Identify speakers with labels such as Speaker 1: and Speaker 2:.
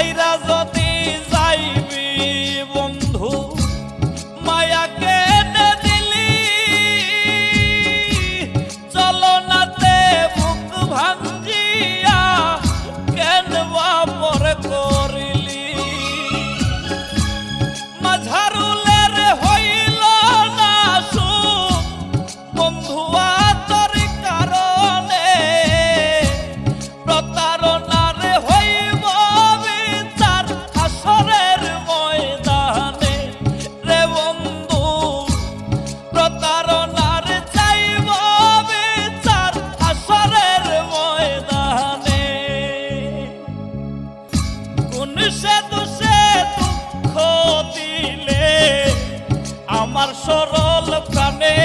Speaker 1: ছাইরা যদি যাইবি বন্ধু মায়াকে দিলি চলো নাতে বুক ভাঙ্গিয়া কেন বাপর করিলি মাঝারুলের হইল না সুখ বন্ধুয়া তোর কারণে প্রতারণার হইব বিচার আসরের ময়দানে রে বন্ধু প্রতারণার চাইব বিচার আসরের ময়দানে কোন সে দোষে দুঃখ দিলে আমার সরল প্রাণে